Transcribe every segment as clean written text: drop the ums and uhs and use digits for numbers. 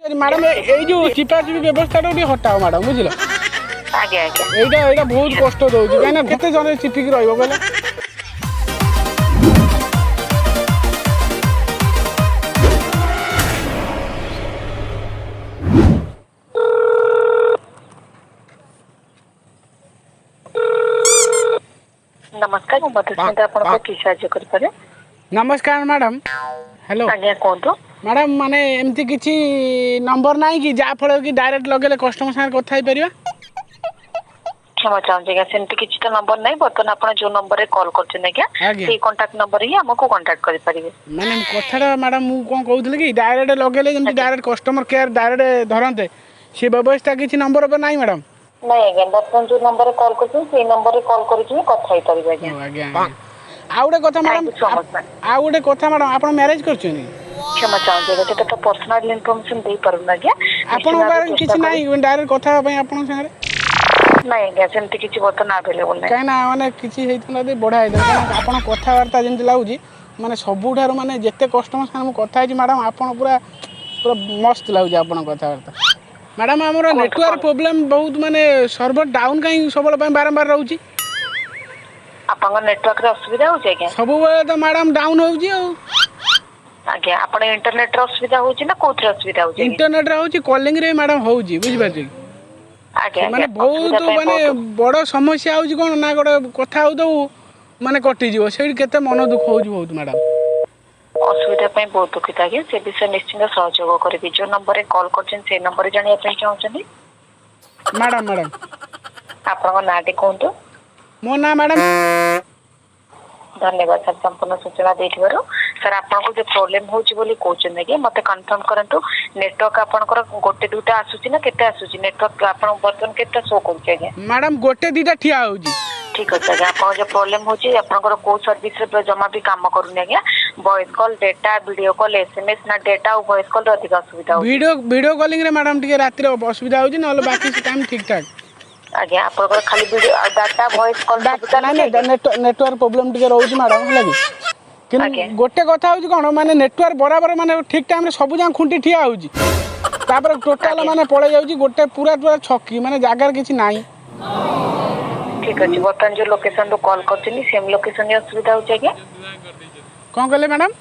Madam ये जो चिपा चिपी व्यवस्था हटाओ मैडम बुझल आज्ञा आज्ञा यहाँ बहुत कष्ट दूसरी कहीं केते जन चिपिकी रहा नमस्कार मु मधुस्मिता आपन की साहाय्य कर पारे। नमस्कार मैडम हेलो आज्ञा कोंतो मैडम माने एमती किछि नंबर नाही कि जा फल कि डायरेक्ट लगेले कस्टमर संग कथा हो परिबा क्षमा चाहूँगा सेमती किछि तो नंबर नाही बर्तन आपण जो नंबर रे कॉल करछन आज्ञा सेही कांटेक्ट नंबर ही हमको कांटेक्ट करि परिबे। माने कथाटा मैडम मु कोन कहउथले कि डायरेक्ट लगेले जेमती डायरेक्ट कस्टमर केयर डायरेक्ट धरनते से व्यवस्था किछि नंबर पर नाही मैडम नहीं आज्ञा बर्तन जो नंबर रे कॉल करछन सेही नंबर रे कॉल करिछि कथा ही परिबे आज्ञा। आज्ञा आ गोटे कथा मैडम आ गोटे कथा मैडम आपण मैरिज करछनी क्षमा चाहूँगा सेटा तो पर्सनल इन्फॉर्मेशन दे पारुन आज्ञा आपण बारे किछि नाही डायरेक्ट कथा पई आपण संगे नहीं आज्ञा सेमती किछि बर्तन अवेलेबल नाही काई ना माने किछि हेतना दे बढ़ा हे आपण कथा वार्ता जेंति लाउजी माने सबुठार माने जेते कस्टमर संग कथा है मैडम आपण पूरा पूरा मस्त लाउजी आपण कथा वार्ता मैडम हमरो नेटवर्क प्रॉब्लम बहुत माने सर्वर डाउन काई सबल पई बारंबार रहउची आपन नेटवर्क रे असुविधा हो जाय सब बेले तो मैडम डाउन होउची आज्ञा आपण इंटरनेट रे असुविधा होची ना कोथरे असुविधा होची इंटरनेट रे होची कॉलिंग रे मैडम होउची बुझि पाछी आज्ञा माने बहुत माने बड़ समस्या होची कोन ना गोटे कथा हो दउ माने कटि जीवो सेठी केते मन दुख होउची बहुत मैडम असुविधा पई बहुत दुखित आज्ञा से विषय निश्चित सहयोग करबी जो नंबर रे कॉल करछन से नंबर रे जानिया पई चाहछनी मैडम मैडम आपन नाटी कोंतो मो ना मैडम धन्यवाद सर संपूर्ण सूचना देथिबारो सर आपन को जे प्रॉब्लम होची बोली कोचन कि मते कंफर्म करंतु नेटवर्क आपनकर गोटे दुटा आसुची ना केते आसुची नेटवर्क आपन बर्तन केते शो करछ आज्ञा मैडम गोटे दुटा ठिया होची ठीक अछि आज्ञा आपन जे प्रॉब्लम होची आपनकर को सर्विस रे जमा भी काम करूनी आज्ञा voice call data video call SMS ना डेटा और वॉइस कॉल अधिक असुविधा होची वीडियो कॉलिंग रे मैडम टिके रात्रि असुविधा होची न बाकी टाइम ठीक ठाक आज्ञा आपनकर खाली video data voice call network problem टिके रहउची मैडम लागि कि गोटे कथा होची कोन माने नेटवर्क बराबर माने ठीक टाइम रे सब जा खुंटी ठिया होची तापर टोटल माने पळे जाउची गोटे पूरा पूरा छक्की माने जागर किछि नाही ठीक अछि बर्तन जो लोकेशन रो कॉल करछनी सेम लोकेशन रे असुविधा होची आज्ञा कोन कहले मैडम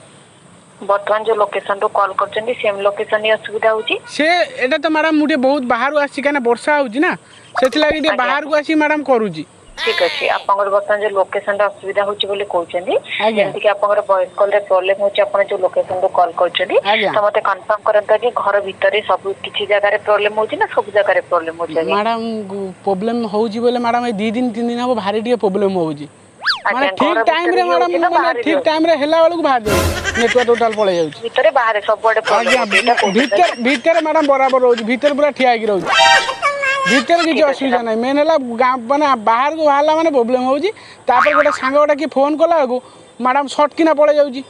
बर्तमान जो लोकेशन रो कॉल करछनी सेम लोकेशन रे असुविधा होची से एटा तो मैडम मुटे बहुत बाहर आसी काने वर्षा होची ना सेति लागि दे बाहर को आसी मैडम करूची ठीक अछि आपनकर बर्तमान जो लोकेशन रो असुविधा होची बोली कहउछनी जेंति कि आपनकर वॉइस कॉल रे प्रॉब्लम होची आपन जो लोकेशन रो कॉल करछनी तो मते कंफर्म करंता कि घर भीतर सब किछि जगह रे प्रॉब्लम होची ना सब जगह रे प्रॉब्लम होची मैडम प्रॉब्लम होची बोले मैडम ए 2 दिन 3 दिन हो भारी टिके प्रॉब्लम होची माने ठीक टाइम रे मैडम माने ठीक टाइम रे हेला वाला को बाहर जाउ नेटवर्क टोटल पळे जाउ भीतर बाहर सब बडे प्रॉब्लम भीतर भीतर मैडम बराबर रहउची भीतर पूरा ठिया कि रहउची भीतर किसी असुविधा नहीं मेन है मैंने बाहर को बाहर मैंने प्रोब्लेम होगी गोटे सांग गोटे कि फोन कला मैडम सर्ट किना पड़े जाऊँगी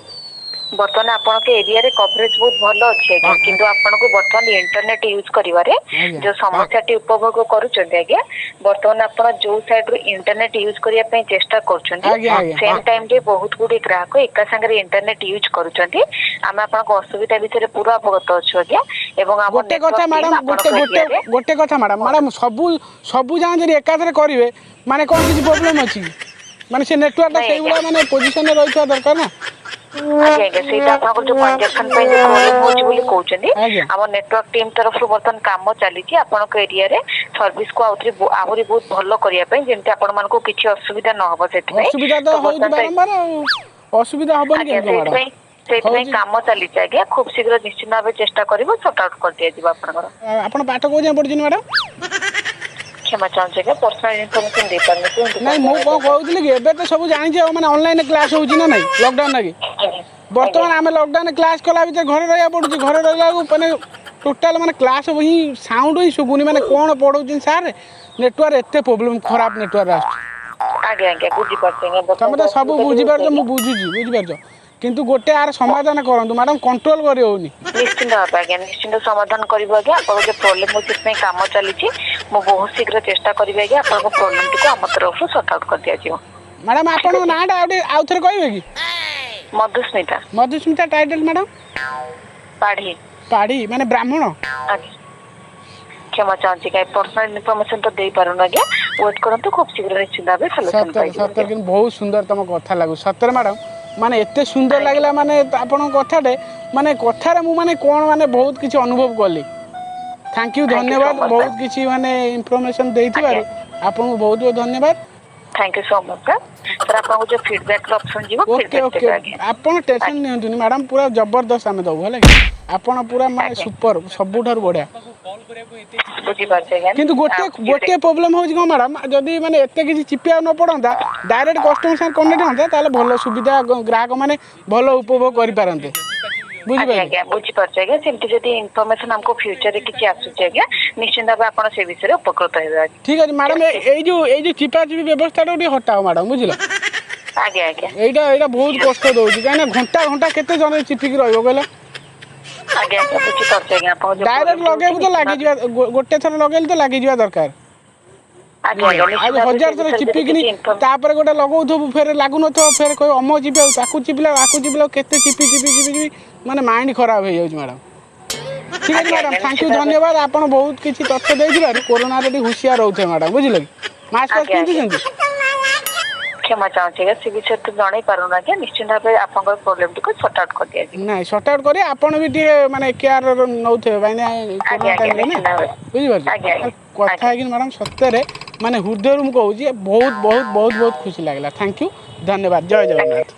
बर्तमान आपन के एरिया रे कवरेज बहुत भलो अछि किंतु आपन को बर्तमान इंटरनेट यूज करिवारे जो समस्या टी उपभोग करूचंदी आगे बर्तमान आपन जो साइड रो इंटरनेट यूज करिया पे चेष्टा करचंदी सेम टाइम रे बहुत गुडी ग्राहक एका संग रे इंटरनेट यूज करूचंदी हम आपन को असुविधा विषय पूरा अवगत अछि आगे एवं हम गोटे कथा मैडम गोटे कथा मैडम सबु जान जरी एकाथरे करिवे माने कोन किछि प्रॉब्लम अछि माने से नेटवर्क सेही गुला माने पोजीशन रे रहिथा दरकार ना आगे सेटा आपन जो कंजेक्शन पे जे प्रॉब्लम होची बोली कहउचंदी हमर नेटवर्क टीम तरफ रो बर्तन काम चली छी आपन को एरिया रे सर्विस को आहुरी बहुत भलो करिया पे जेंति आपन मान को किछि असुविधा न होबो सेति असुविधा तो होई बारंबार असुविधा होबन के मैडम सेति काम चली छी आगे खूब शीघ्र निश्चित भाबे चेष्टा करबो सॉर्ट आउट कर दिया जीवा आपन पाठ को जे पड़छि मैडम क्षमा चाहूँगा पर्सनल इन्फॉर्मेशन दे पारनी नहीं मु को कहउतली कि एबे तो सब जानि जे माने ऑनलाइन क्लास होउची ना नहीं लॉकडाउन लागी वर्तमान आमे लॉकडाउन क्लास कला भीतर घरे रहया पड़ुची घरे रहला माने टोटल माने क्लास वही साउंड ही सुगुनी माने कोन पढौची सर नेटवर्क एते प्रॉब्लम खराब नेटवर्क आगे आगे बुझी परछे तमे तो सब बुझी परछो मु बुझी परछो किंतु गोटे आर समाधान करंतु मैडम कंट्रोल करि होनी निश्चित भाबे आगे निश्चित समाधान करबो आगे आपन जे प्रॉब्लम होची से काम चली छी मु बहुत शीघ्र चेष्टा करबे आगे आपन को प्रॉब्लम को हम तरफ से सॉर्ट आउट कर दिया जीव मैडम आपन नाटा आउ थरे कहबे कि मधुस्मिता टाइटल मैडम पाढ़ी ପାଢ଼ୀ ମାନେ ବ୍ରାହ୍ମଣ। ଆଜ୍ଞା क्षमा चाहूँगी कहीं पर्सनल इनफॉरमेशन तो दे पारुन आज्ञा वेट करंतु खूब शीघ्र निश्चित भाव सॉल्यूशन सତରେ ସତରେ କିନ୍ତୁ ବହୁତ ସୁନ୍ଦର ତମ କଥା ଲାଗୁ ସତରେ ମ୍ୟାଡ଼ାମ ମାନେ ଏତେ ସୁନ୍ଦର ଲାଗିଲା ମାନେ ଆପଣଙ୍କ କଥାଟେ ମାନେ କଥାରେ ମୁଁ ମାନେ କ'ଣ ମାନେ ବହୁତ କିଛି ଅନୁଭବ କଲି। थैंक यू धन्यवाद बहुत किसी माने इनफॉरमेशन देइथिबारु आपनको बहुत बहुत धन्यवाद। Thank you so much sir आपको जो फीडबैक ऑप्शन जीवो ओके फीडबैक ओके देबे आगे आपण टेंशन नियंतुनी मैडम पूरा जबरदस्त आमे दबो हला आपण पूरा माने सुपर सबुठार बढ़िया बुझी पाछे किंतु गोटे गोटे प्रॉब्लम होजी को मैडम जदी माने एते किछि चिपिया न पड़ंदा डायरेक्ट कस्टमर से कनेक्ट होंदा ताले भलो सुविधा ग्राहक माने भलो उपभोग करि पारंते बुझी पाइले आज्ञा बुझी पाछे आज्ञा सेमति जदी इन्फॉर्मेशन हमको फ्यूचर रे किछि आसुचे आज्ञा निश्चित भाव आपण से विषय रे उपकृत हेबे ठीक है मैडम ए जो चिपा चिपी व्यवस्था डी हटाओ मैडम बुझिलो आज्ञा आज्ञा एटा बहुत कष्ट दउची काहे घंटा घंटा केते जने चिपिक रहइबो कहला आज्ञा बुझी पाछे आज्ञा आपण जो डायरेक्ट लगेबो तो लागि जिया गोटे थर लगेल तो लागि जिया दरकार आज्ञा आज हजार थर चिपिकनी तापर गोटे लगौथबु फेर लागु नथो फेर कोइ अमो चिपे ताकू चिपला आकू चिपला केते चिपी चिपी चिपी माने माइंड खराब हे जाउची मैडम। ठीक है मैडम थैंक यू धन्यवाद आपण बहुत किछि तथ्य देइथिबार कोरोना रे हुशियार रहउथे मैडम बुझिले मास्क पास पिंधि छथि क्षमा चाहूँगी से विषय तो जन पार ना क्या निश्चित भाव आप प्रोब्लेम को सॉर्ट आउट कर दिया ना सॉर्ट आउट करी आपण भी टे माने केयर नउथे भाई कोरोना टाइम रे ना बुझि पाछ कथा है कि मैडम सत्य माने हृदय रु कहूँ बहुत बहुत बहुत बहुत खुशी लगला थैंक यू धन्यवाद जय जगन्नाथ।